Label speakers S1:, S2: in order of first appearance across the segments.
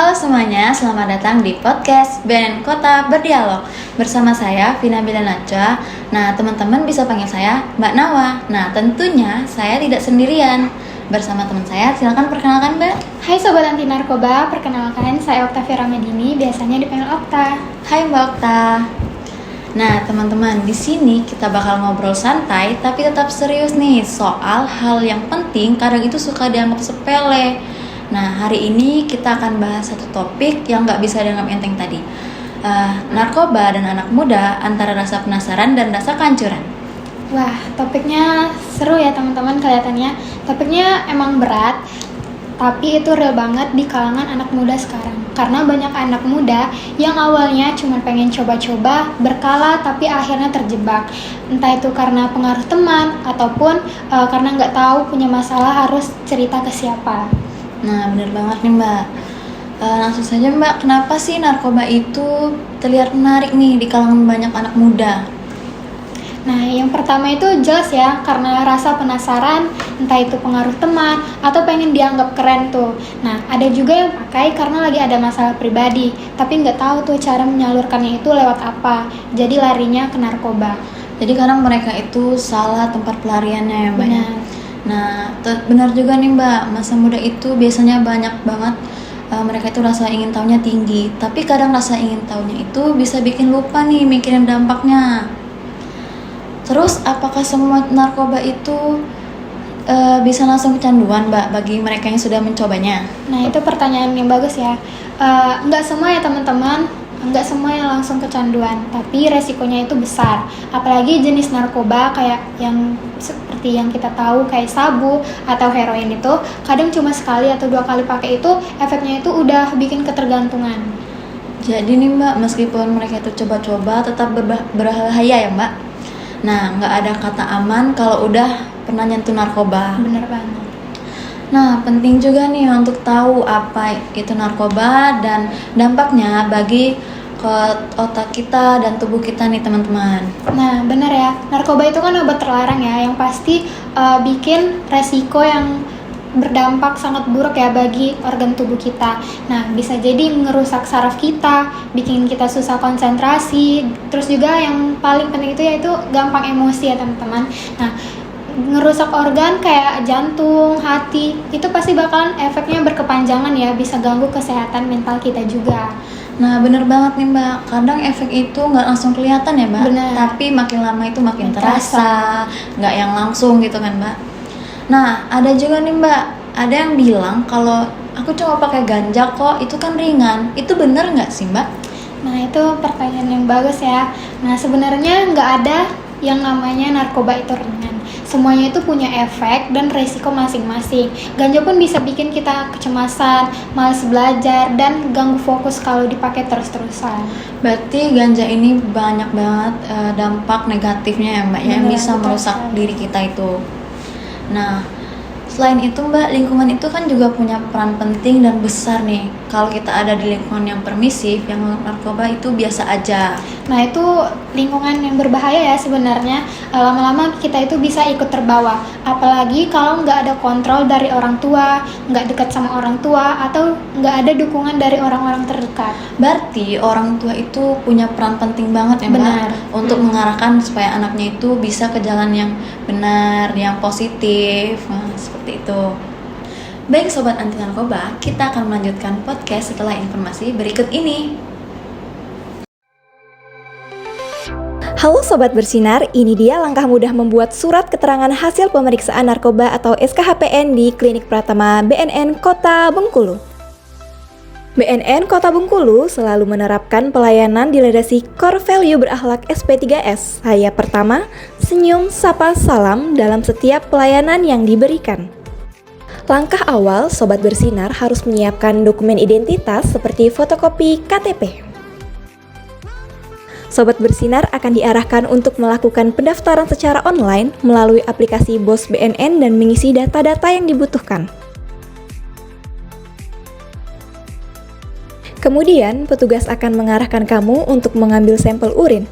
S1: Halo semuanya, selamat datang di podcast BNN Kota Berdialog. Bersama saya, Vina Bilanaca. Nah, teman-teman bisa panggil saya Mbak Nawa. Nah, tentunya saya tidak sendirian. Bersama teman saya, silakan perkenalkan Mbak.
S2: Hai Sobat Anti Narkoba, perkenalkan saya Oktavia Ramedini, biasanya dipanggil Okta.
S1: Hai Mbak Okta. Nah, teman-teman, di sini kita bakal ngobrol santai tapi tetap serius nih soal hal yang penting kadang itu suka dianggap sepele. Nah, hari ini kita akan bahas satu topik yang nggak bisa dianggap enteng tadi. Narkoba dan anak muda antara rasa penasaran dan rasa kehancuran.
S2: Wah, topiknya seru ya teman-teman kelihatannya. Topiknya emang berat, tapi itu real banget di kalangan anak muda sekarang. Karena banyak anak muda yang awalnya cuma pengen coba-coba, berkala, tapi akhirnya terjebak. Entah itu karena pengaruh teman, ataupun karena nggak tahu punya masalah harus cerita ke siapa.
S1: Nah, bener banget nih Mbak. Langsung saja Mbak, kenapa sih narkoba itu terlihat menarik nih di kalangan banyak anak muda?
S2: Nah, yang pertama itu jelas ya, karena rasa penasaran, entah itu pengaruh teman, atau pengen dianggap keren tuh. Nah, ada juga yang pakai karena lagi ada masalah pribadi, tapi nggak tahu tuh cara menyalurkannya itu lewat apa, jadi larinya ke narkoba.
S1: Jadi kadang mereka itu salah tempat pelariannya ya Mbak.
S2: Benar.
S1: Nah, benar juga nih Mbak, masa muda itu biasanya banyak banget mereka itu rasa ingin tahunya tinggi, tapi kadang rasa ingin tahunya itu bisa bikin lupa nih mikirin dampaknya. Terus apakah semua narkoba itu bisa langsung kecanduan Mbak bagi mereka yang sudah mencobanya?
S2: Nah, itu pertanyaan yang bagus ya. Nggak semua ya teman-teman, nggak semua yang langsung kecanduan, tapi resikonya itu besar. Apalagi jenis narkoba kayak yang seperti yang kita tahu kayak sabu atau heroin itu kadang cuma sekali atau 2 kali pakai itu efeknya itu udah bikin ketergantungan.
S1: Jadi nih Mbak, meskipun mereka itu coba-coba tetap berbahaya ya Mbak. Nah, nggak ada kata aman kalau udah pernah nyentuh narkoba.
S2: Bener banget.
S1: Nah, penting juga nih untuk tahu apa itu narkoba dan dampaknya bagi ke otak kita dan tubuh kita nih teman-teman.
S2: Nah, benar ya, narkoba itu kan obat terlarang ya, yang pasti bikin resiko yang berdampak sangat buruk ya bagi organ tubuh kita. Nah, bisa jadi merusak saraf kita, bikin kita susah konsentrasi, terus juga yang paling penting itu yaitu gampang emosi ya teman-teman. Nah, ngerusak organ kayak jantung, hati, itu pasti bakalan efeknya berkepanjangan ya, bisa ganggu kesehatan mental kita juga.
S1: Nah, bener banget nih Mbak, kadang efek itu nggak langsung kelihatan ya Mbak.
S2: Bener.
S1: Tapi makin lama itu makin terasa, nggak yang langsung gitu kan Mbak. Nah, ada juga nih Mbak, ada yang bilang kalau aku cuma pakai ganja kok, itu kan ringan. Itu bener nggak sih Mbak?
S2: Nah, itu pertanyaan yang bagus ya. Nah, sebenarnya nggak ada yang namanya narkoba itu ringan. Semuanya itu punya efek dan resiko masing-masing. Ganja pun bisa bikin kita kecemasan, malas belajar, dan ganggu fokus kalau dipakai terus-terusan.
S1: Berarti ganja ini banyak banget dampak negatifnya ya Mbak, yang
S2: Benar,
S1: bisa
S2: betul
S1: merusak
S2: sekali.
S1: diri kita itu. Nah, selain itu Mbak, lingkungan itu kan juga punya peran penting dan besar nih. Kalau kita ada di lingkungan yang permisif, yang narkoba itu biasa aja.
S2: Nah, itu lingkungan yang berbahaya ya sebenarnya. Lama-lama kita itu bisa ikut terbawa. Apalagi kalau nggak ada kontrol dari orang tua, nggak dekat sama orang tua, atau nggak ada dukungan dari orang-orang terdekat.
S1: Berarti orang tua itu punya peran penting banget ya Mbak,
S2: Benar.
S1: untuk mengarahkan supaya anaknya itu bisa ke jalan yang benar, yang positif. Nah, seperti itu. Baik Sobat Anti Narkoba, kita akan melanjutkan podcast setelah informasi berikut ini.
S3: Halo Sobat Bersinar, ini dia langkah mudah membuat surat keterangan hasil pemeriksaan narkoba atau SKHPN di Klinik Pratama BNN Kota Bengkulu. BNN Kota Bengkulu selalu menerapkan pelayanan dilandasi core value berakhlak SP3S. Saya pertama, senyum, sapa, salam dalam setiap pelayanan yang diberikan. Langkah awal, Sobat Bersinar harus menyiapkan dokumen identitas seperti fotokopi KTP. Sobat Bersinar akan diarahkan untuk melakukan pendaftaran secara online melalui aplikasi BOS BNN dan mengisi data-data yang dibutuhkan. Kemudian, petugas akan mengarahkan kamu untuk mengambil sampel urin.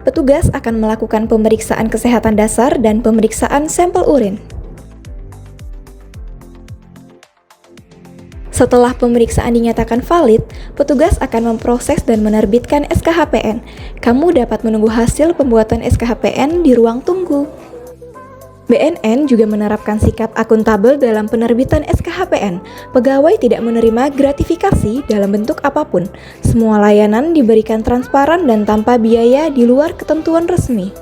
S3: petugas akan melakukan pemeriksaan kesehatan dasar dan pemeriksaan sampel urin. Setelah pemeriksaan dinyatakan valid, petugas akan memproses dan menerbitkan SKHPN. Kamu dapat menunggu hasil pembuatan SKHPN di ruang tunggu. BNN juga menerapkan sikap akuntabel dalam penerbitan SKHPN. Pegawai tidak menerima gratifikasi dalam bentuk apapun. Semua layanan diberikan transparan dan tanpa biaya di luar ketentuan resmi.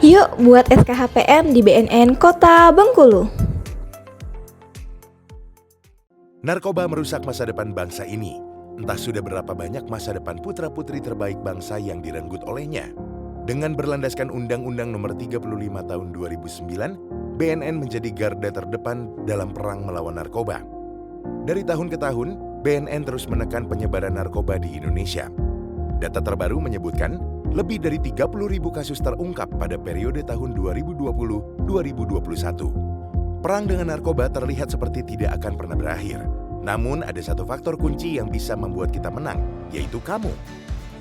S3: Yuk buat SKHPN di BNN Kota Bengkulu.
S4: Narkoba merusak masa depan bangsa ini. Entah sudah berapa banyak masa depan putra-putri terbaik bangsa yang direnggut olehnya. Dengan berlandaskan Undang-Undang Nomor 35 Tahun 2009, BNN menjadi garda terdepan dalam perang melawan narkoba. Dari tahun ke tahun, BNN terus menekan penyebaran narkoba di Indonesia. Data terbaru menyebutkan lebih dari 30.000 kasus terungkap pada periode tahun 2020-2021. Perang dengan narkoba terlihat seperti tidak akan pernah berakhir. Namun ada satu faktor kunci yang bisa membuat kita menang, yaitu kamu.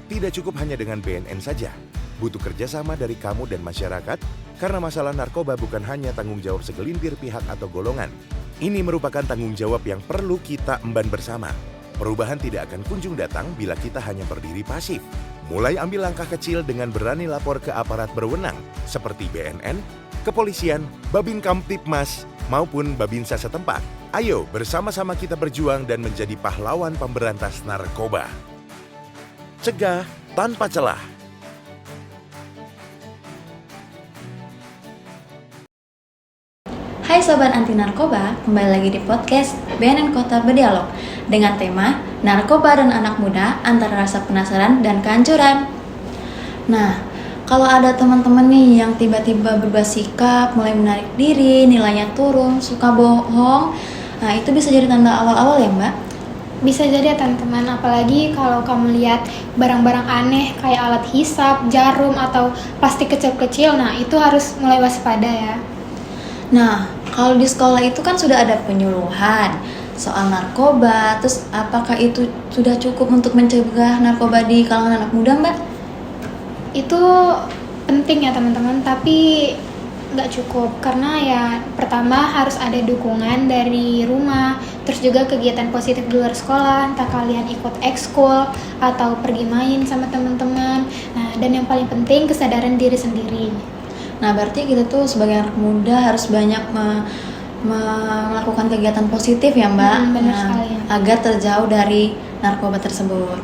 S4: Tidak cukup hanya dengan BNN saja. Butuh kerjasama dari kamu dan masyarakat, karena masalah narkoba bukan hanya tanggung jawab segelintir pihak atau golongan. Ini merupakan tanggung jawab yang perlu kita emban bersama. Perubahan tidak akan kunjung datang bila kita hanya berdiri pasif. Mulai ambil langkah kecil dengan berani lapor ke aparat berwenang, seperti BNN, kepolisian, Babin Kamtibmas, maupun Babinsa setempat. Ayo bersama-sama kita berjuang dan menjadi pahlawan pemberantas narkoba. Cegah tanpa celah.
S1: Hai Sobat Anti Narkoba, kembali lagi di podcast BNN Kota Berdialog dengan tema Narkoba dan Anak Muda antara rasa penasaran dan kehancuran. Nah, kalau ada teman-teman nih yang tiba-tiba berubah sikap, mulai menarik diri, nilainya turun, suka bohong, nah itu bisa jadi tanda awal-awal ya Mbak?
S2: Bisa jadi ya teman-teman, apalagi kalau kamu lihat barang-barang aneh kayak alat hisap, jarum, atau plastik kecil-kecil, nah itu harus mulai waspada ya.
S1: Nah, kalau di sekolah itu kan sudah ada penyuluhan soal narkoba, terus apakah itu sudah cukup untuk mencegah narkoba di kalangan anak muda Mbak?
S2: Itu penting ya teman-teman, tapi nggak cukup karena ya pertama harus ada dukungan dari rumah, terus juga kegiatan positif di luar sekolah, entah kalian ikut ekskul atau pergi main sama teman-teman. Nah, dan yang paling penting kesadaran diri sendiri.
S1: Nah, berarti kita tuh sebagai anak muda harus banyak melakukan kegiatan positif ya Mbak,
S2: Benar sekali.
S1: agar terjauh dari narkoba tersebut.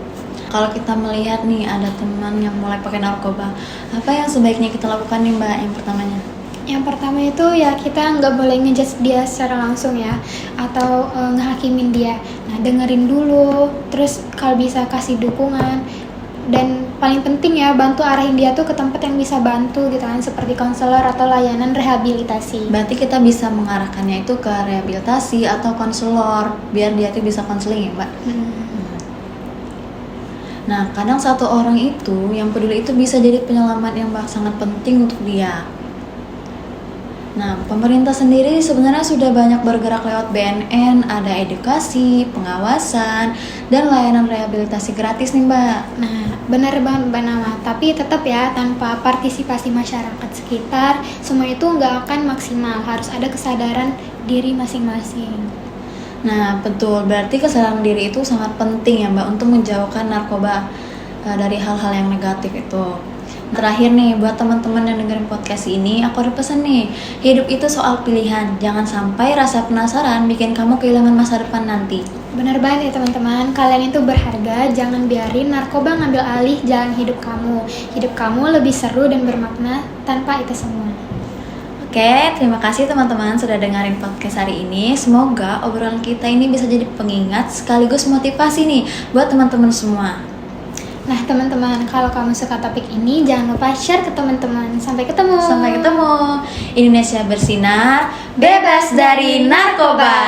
S1: Kalau kita melihat nih ada teman yang mulai pakai narkoba, apa yang sebaiknya kita lakukan nih Mbak yang pertamanya?
S2: Yang pertama itu ya kita nggak boleh ngejudge dia secara langsung ya, atau ngehakimin dia. Nah, dengerin dulu, terus kalau bisa kasih dukungan, dan paling penting ya bantu arahin dia tuh ke tempat yang bisa bantu gitu kan, seperti konselor atau layanan rehabilitasi.
S1: Berarti kita bisa mengarahkannya itu ke rehabilitasi atau konselor biar dia tuh bisa konseling ya Mbak. Nah, kadang satu orang itu yang peduli itu bisa jadi penyelamat yang sangat penting untuk dia. Nah, pemerintah sendiri sebenarnya sudah banyak bergerak lewat BNN, ada edukasi, pengawasan, dan layanan rehabilitasi gratis nih Mbak.
S2: Nah, benar banget Mbak Nama, tapi tetap ya tanpa partisipasi masyarakat sekitar, semua itu nggak akan maksimal, harus ada kesadaran diri masing-masing.
S1: Nah, betul. Berarti kesadaran diri itu sangat penting ya Mbak untuk menjauhkan narkoba dari hal-hal yang negatif itu. Terakhir nih, buat teman-teman yang dengerin podcast ini, aku ada pesan nih. Hidup itu soal pilihan. Jangan sampai rasa penasaran bikin kamu kehilangan masa depan nanti.
S2: Benar banget ya teman-teman, kalian itu berharga, jangan biarin narkoba ngambil alih jalan hidup kamu. Hidup kamu lebih seru dan bermakna tanpa itu semua.
S1: Oke, terima kasih teman-teman sudah dengerin podcast hari ini. Semoga obrolan kita ini bisa jadi pengingat sekaligus motivasi nih buat teman-teman semua.
S2: Nah teman-teman, kalau kamu suka topik ini jangan lupa share ke teman-teman. Sampai ketemu.
S1: Sampai ketemu. Indonesia bersinar, bebas dari narkoba.